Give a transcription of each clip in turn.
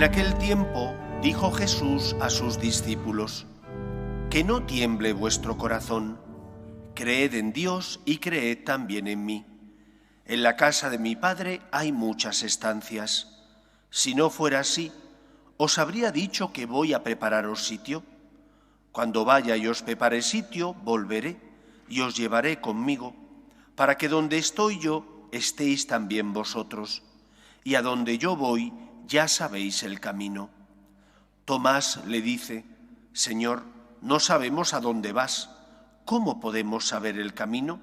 En aquel tiempo dijo Jesús a sus discípulos: que no tiemble vuestro corazón, creed en Dios y creed también en mí. En la casa de mi Padre hay muchas estancias. Si no fuera así, os habría dicho que voy a prepararos sitio. Cuando vaya y os prepare sitio, volveré y os llevaré conmigo, para que donde estoy yo estéis también vosotros, y a donde yo voy ya sabéis el camino. Tomás le dice: Señor, no sabemos a dónde vas, ¿cómo podemos saber el camino?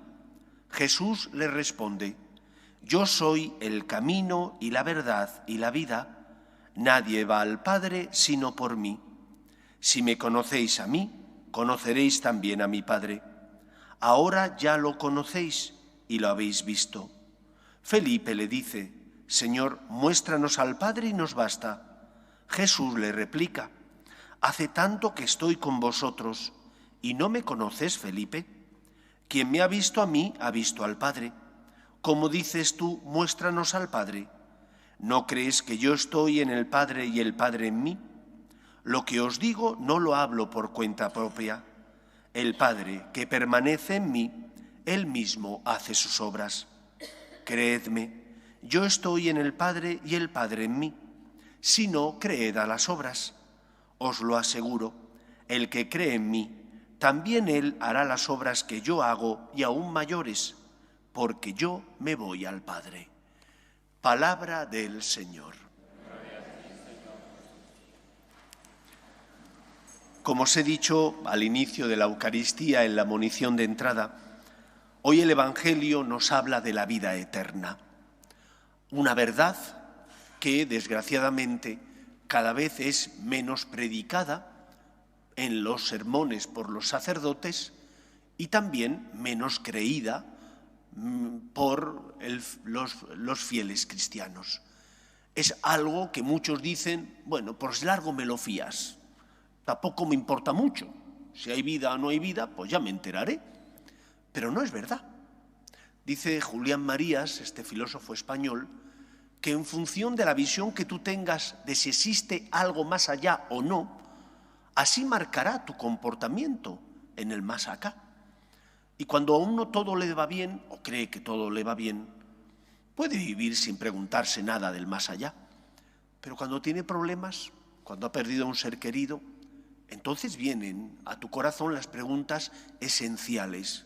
Jesús le responde: Yo soy el camino y la verdad y la vida. Nadie va al Padre sino por mí. Si me conocéis a mí, conoceréis también a mi Padre. Ahora ya lo conocéis y lo habéis visto. Felipe le dice: Señor, muéstranos al Padre y nos basta. Jesús le replica: Hace tanto que estoy con vosotros y no me conoces, Felipe. Quien me ha visto a mí ha visto al Padre. ¿Cómo dices tú, muéstranos al Padre? ¿No crees que yo estoy en el Padre y el Padre en mí? Lo que os digo no lo hablo por cuenta propia. El Padre que permanece en mí, Él mismo hace sus obras. Creedme, yo estoy en el Padre y el Padre en mí. Si no, creed a las obras. Os lo aseguro, el que cree en mí, también él hará las obras que yo hago y aún mayores, porque yo me voy al Padre. Palabra del Señor. Como os he dicho al inicio de la Eucaristía en la monición de entrada, hoy el Evangelio nos habla de la vida eterna, una verdad que desgraciadamente cada vez es menos predicada en los sermones por los sacerdotes y también menos creída por los fieles cristianos. Es algo que muchos dicen: bueno, pues largo me lo fías, tampoco me importa mucho, si hay vida o no hay vida, pues ya me enteraré. Pero no es verdad. Dice Julián Marías, este filósofo español, que en función de la visión que tú tengas de si existe algo más allá o no, así marcará tu comportamiento en el más acá. Y cuando a uno todo le va bien, o cree que todo le va bien, puede vivir sin preguntarse nada del más allá. Pero cuando tiene problemas, cuando ha perdido a un ser querido, entonces vienen a tu corazón las preguntas esenciales.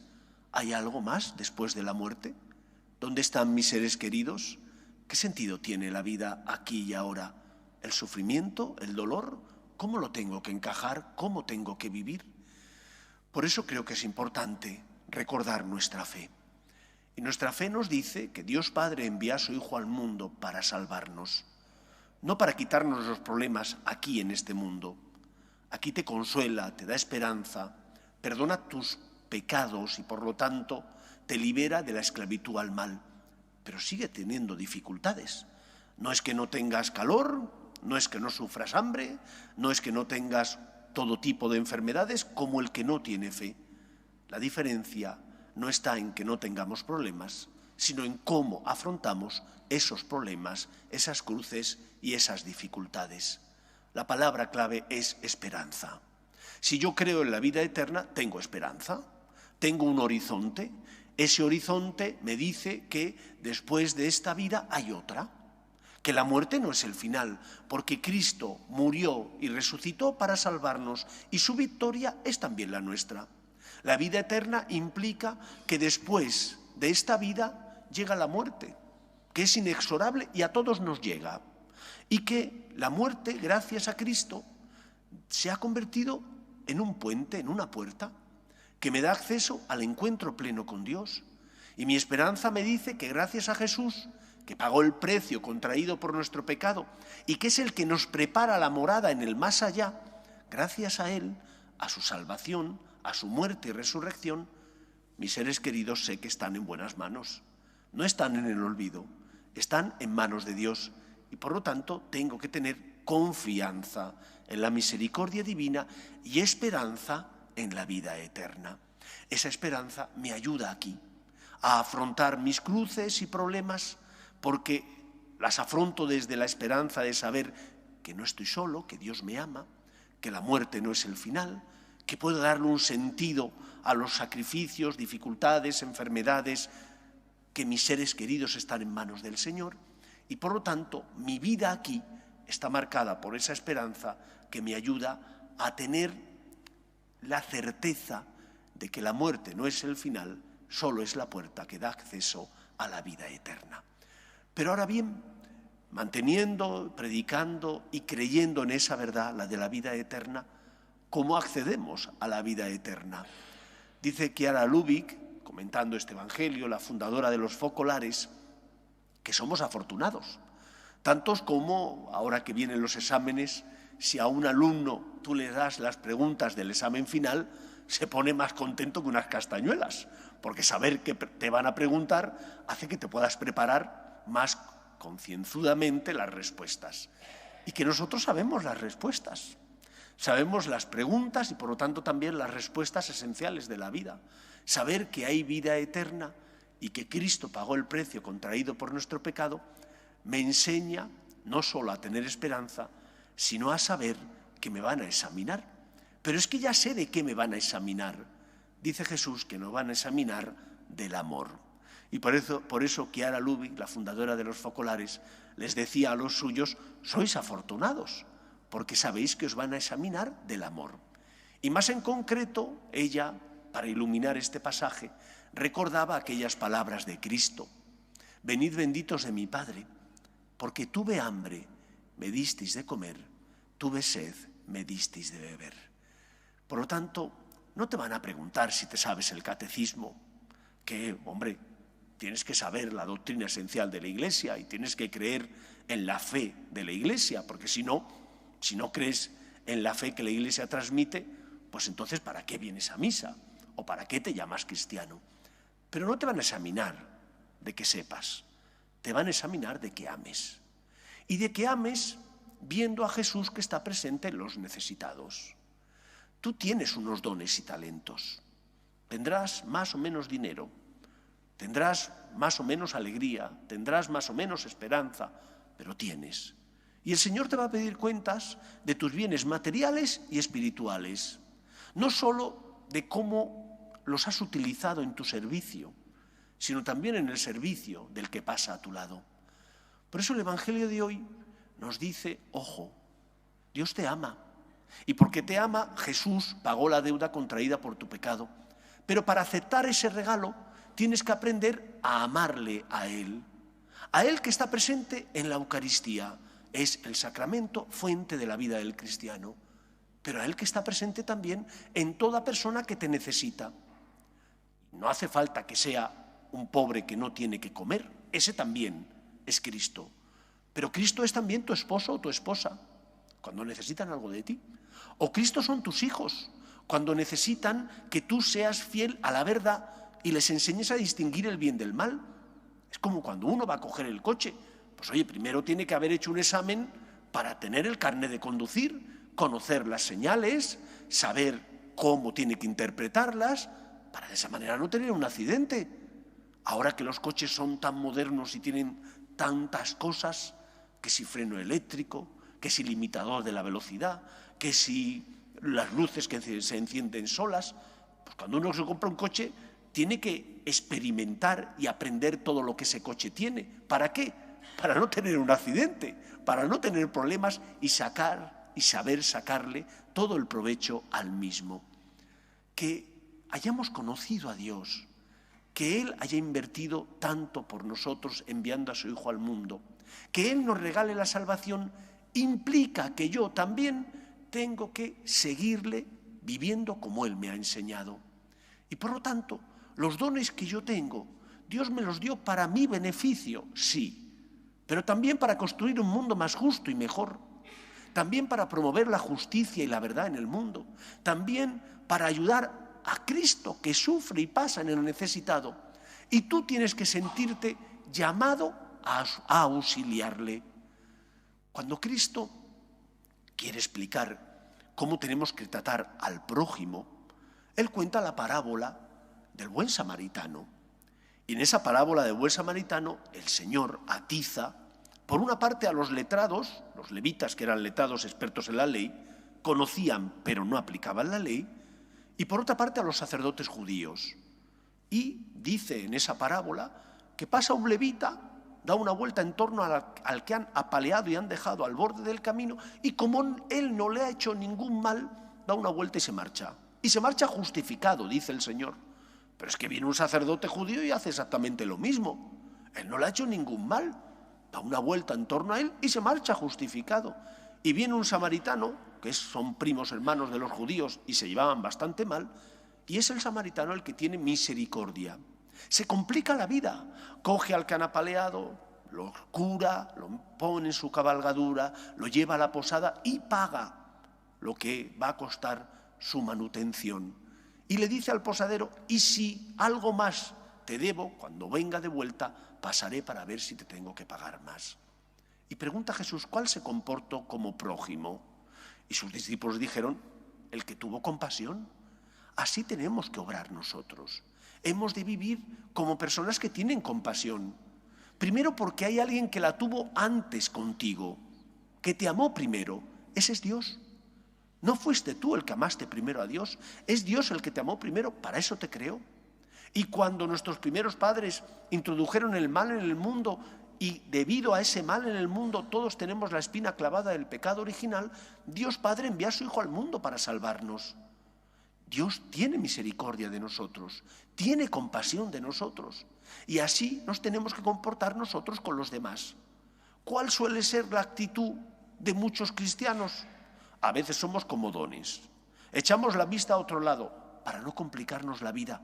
¿Hay algo más después de la muerte? ¿Dónde están mis seres queridos? ¿Qué sentido tiene la vida aquí y ahora? ¿El sufrimiento? ¿El dolor? ¿Cómo lo tengo que encajar? ¿Cómo tengo que vivir? Por eso creo que es importante recordar nuestra fe. Y nuestra fe nos dice que Dios Padre envía a su Hijo al mundo para salvarnos, no para quitarnos los problemas aquí en este mundo. Aquí te consuela, te da esperanza, perdona tus pecados y por lo tanto te libera de la esclavitud al mal. Pero sigue teniendo dificultades. No es que no tengas calor, no es que no sufras hambre, no es que no tengas todo tipo de enfermedades como el que no tiene fe. La diferencia no está en que no tengamos problemas, sino en cómo afrontamos esos problemas, esas cruces y esas dificultades. La palabra clave es esperanza. Si yo creo en la vida eterna, tengo esperanza, tengo un horizonte. Ese horizonte me dice que después de esta vida hay otra, que la muerte no es el final, porque Cristo murió y resucitó para salvarnos y su victoria es también la nuestra. La vida eterna implica que después de esta vida llega la muerte, que es inexorable y a todos nos llega, y que la muerte, gracias a Cristo, se ha convertido en un puente, en una puerta, que me da acceso al encuentro pleno con Dios. Y mi esperanza me dice que gracias a Jesús, que pagó el precio contraído por nuestro pecado y que es el que nos prepara la morada en el más allá, gracias a Él, a su salvación, a su muerte y resurrección, mis seres queridos sé que están en buenas manos. No están en el olvido, están en manos de Dios y por lo tanto tengo que tener confianza en la misericordia divina y esperanza en la vida eterna. Esa esperanza me ayuda aquí a afrontar mis cruces y problemas porque las afronto desde la esperanza de saber que no estoy solo, que Dios me ama, que la muerte no es el final, que puedo darle un sentido a los sacrificios, dificultades, enfermedades, que mis seres queridos están en manos del Señor y por lo tanto mi vida aquí está marcada por esa esperanza que me ayuda a tener la certeza de que la muerte no es el final, solo es la puerta que da acceso a la vida eterna. Pero ahora bien, manteniendo, predicando y creyendo en esa verdad, la de la vida eterna, ¿cómo accedemos a la vida eterna? Dice Chiara Lubich, comentando este Evangelio, la fundadora de los focolares, que somos afortunados, tantos como, ahora que vienen los exámenes, si a un alumno tú le das las preguntas del examen final, se pone más contento que unas castañuelas, porque saber que te van a preguntar hace que te puedas preparar más concienzudamente las respuestas. Y que nosotros sabemos las respuestas, sabemos las preguntas y por lo tanto también las respuestas esenciales de la vida. Saber que hay vida eterna y que Cristo pagó el precio contraído por nuestro pecado, me enseña no solo a tener esperanza, sino a saber que me van a examinar. Pero es que ya sé de qué me van a examinar. Dice Jesús que nos van a examinar del amor. Y por eso Chiara Lubich, la fundadora de los focolares, les decía a los suyos, sois afortunados, porque sabéis que os van a examinar del amor. Y más en concreto, ella, para iluminar este pasaje, recordaba aquellas palabras de Cristo. Venid benditos de mi Padre, porque tuve hambre, me disteis de comer, tuve sed, me disteis de beber. Por lo tanto, no te van a preguntar si te sabes el catecismo, que, hombre, tienes que saber la doctrina esencial de la Iglesia y tienes que creer en la fe de la Iglesia, porque si no crees en la fe que la Iglesia transmite, pues entonces ¿para qué vienes a misa? ¿O para qué te llamas cristiano? Pero no te van a examinar de que sepas, te van a examinar de que ames. Y de que ames viendo a Jesús que está presente en los necesitados. Tú tienes unos dones y talentos. Tendrás más o menos dinero, tendrás más o menos alegría, tendrás más o menos esperanza, pero tienes. Y el Señor te va a pedir cuentas de tus bienes materiales y espirituales, no solo de cómo los has utilizado en tu servicio, sino también en el servicio del que pasa a tu lado. Por eso el Evangelio de hoy nos dice, ojo, Dios te ama. Y porque te ama, Jesús pagó la deuda contraída por tu pecado. Pero para aceptar ese regalo, tienes que aprender a amarle a Él que está presente en la Eucaristía. Es el sacramento, fuente de la vida del cristiano. Pero a Él que está presente también en toda persona que te necesita. No hace falta que sea un pobre que no tiene que comer, ese también es Cristo. Pero Cristo es también tu esposo o tu esposa, cuando necesitan algo de ti. O Cristo son tus hijos, cuando necesitan que tú seas fiel a la verdad y les enseñes a distinguir el bien del mal. Es como cuando uno va a coger el coche. Pues oye, primero tiene que haber hecho un examen para tener el carnet de conducir, conocer las señales, saber cómo tiene que interpretarlas, para de esa manera no tener un accidente. Ahora que los coches son tan modernos y tienen tantas cosas, que si freno eléctrico, que si limitador de la velocidad, que si las luces que se encienden solas, pues cuando uno se compra un coche tiene que experimentar y aprender todo lo que ese coche tiene. ¿Para qué? Para no tener un accidente, para no tener problemas y saber sacarle todo el provecho al mismo. Que hayamos conocido a Dios, que Él haya invertido tanto por nosotros enviando a su Hijo al mundo, que Él nos regale la salvación, implica que yo también tengo que seguirle viviendo como Él me ha enseñado. Y por lo tanto, los dones que yo tengo, Dios me los dio para mi beneficio, sí, pero también para construir un mundo más justo y mejor, también para promover la justicia y la verdad en el mundo, también para ayudar a Cristo que sufre y pasa en el necesitado. Y tú tienes que sentirte llamado a auxiliarle. Cuando Cristo quiere explicar cómo tenemos que tratar al prójimo, Él cuenta la parábola del buen samaritano. Y en esa parábola del buen samaritano, el Señor atiza Por una parte, a los letrados, los levitas, que eran letrados expertos en la ley, conocían pero no aplicaban la ley, y por otra parte a los sacerdotes judíos. Y dice en esa parábola que pasa un levita, da una vuelta en torno al que han apaleado y han dejado al borde del camino, y como él no le ha hecho ningún mal, da una vuelta y se marcha. Y se marcha justificado, dice el Señor. Pero es que viene un sacerdote judío y hace exactamente lo mismo. Él no le ha hecho ningún mal, da una vuelta en torno a él y se marcha justificado. Y viene un samaritano, que son primos hermanos de los judíos y se llevaban bastante mal, y es el samaritano el que tiene misericordia. Se complica la vida, coge al que han apaleado, lo cura, lo pone en su cabalgadura, lo lleva a la posada y paga lo que va a costar su manutención. Y le dice al posadero, y si algo más te debo, cuando venga de vuelta, pasaré para ver si te tengo que pagar más. Y pregunta a Jesús, ¿cuál se comportó como prójimo? Y sus discípulos dijeron, el que tuvo compasión. Así tenemos que obrar nosotros. Hemos de vivir como personas que tienen compasión. Primero porque hay alguien que la tuvo antes contigo, que te amó primero. Ese es Dios. No fuiste tú el que amaste primero a Dios, es Dios el que te amó primero, para eso te creó. Y cuando nuestros primeros padres introdujeron el mal en el mundo y debido a ese mal en el mundo todos tenemos la espina clavada del pecado original, Dios Padre envía a su Hijo al mundo para salvarnos. Dios tiene misericordia de nosotros, tiene compasión de nosotros y así nos tenemos que comportar nosotros con los demás. ¿Cuál suele ser la actitud de muchos cristianos? A veces somos comodones, echamos la vista a otro lado para no complicarnos la vida,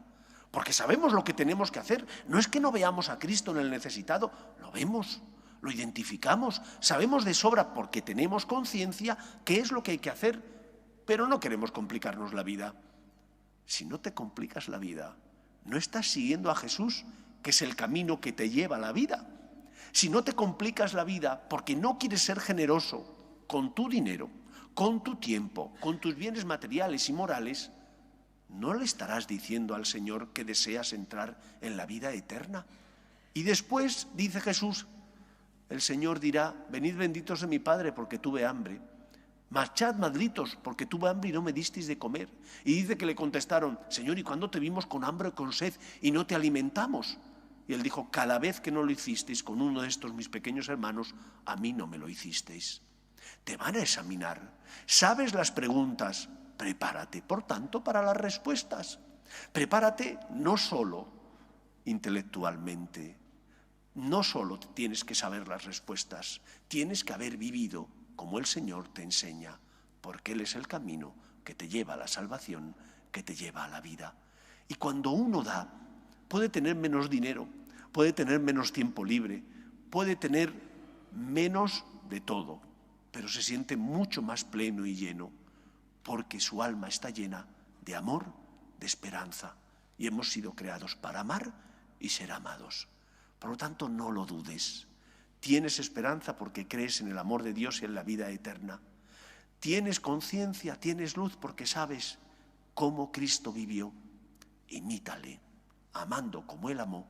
porque sabemos lo que tenemos que hacer. No es que no veamos a Cristo en el necesitado, lo vemos, lo identificamos, sabemos de sobra porque tenemos conciencia qué es lo que hay que hacer, pero no queremos complicarnos la vida. Si no te complicas la vida, no estás siguiendo a Jesús, que es el camino que te lleva a la vida. Si no te complicas la vida porque no quieres ser generoso con tu dinero, con tu tiempo, con tus bienes materiales y morales, no le estarás diciendo al Señor que deseas entrar en la vida eterna. Y después, dice Jesús, el Señor dirá, venid benditos de mi Padre porque tuve hambre. Marchad malditos porque tuve hambre y no me disteis de comer. Y dice que le contestaron, Señor, ¿y cuándo te vimos con hambre o con sed y no te alimentamos? Y él dijo, cada vez que no lo hicisteis con uno de estos mis pequeños hermanos, a mí no me lo hicisteis. Te van a examinar. ¿Sabes las preguntas? Prepárate, por tanto, para las respuestas. Prepárate no solo intelectualmente, no solo tienes que saber las respuestas, tienes que haber vivido como el Señor te enseña, porque Él es el camino que te lleva a la salvación, que te lleva a la vida. Y cuando uno da, puede tener menos dinero, puede tener menos tiempo libre, puede tener menos de todo, pero se siente mucho más pleno y lleno, porque su alma está llena de amor, de esperanza, y hemos sido creados para amar y ser amados. Por lo tanto, no lo dudes. Tienes esperanza porque crees en el amor de Dios y en la vida eterna. Tienes conciencia, tienes luz porque sabes cómo Cristo vivió. Imítale, amando como Él amó,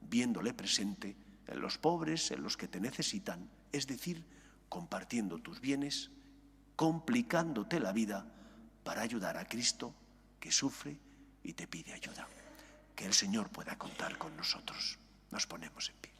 viéndole presente en los pobres, en los que te necesitan, es decir, compartiendo tus bienes, complicándote la vida para ayudar a Cristo que sufre y te pide ayuda. Que el Señor pueda contar con nosotros. Nos ponemos en pie.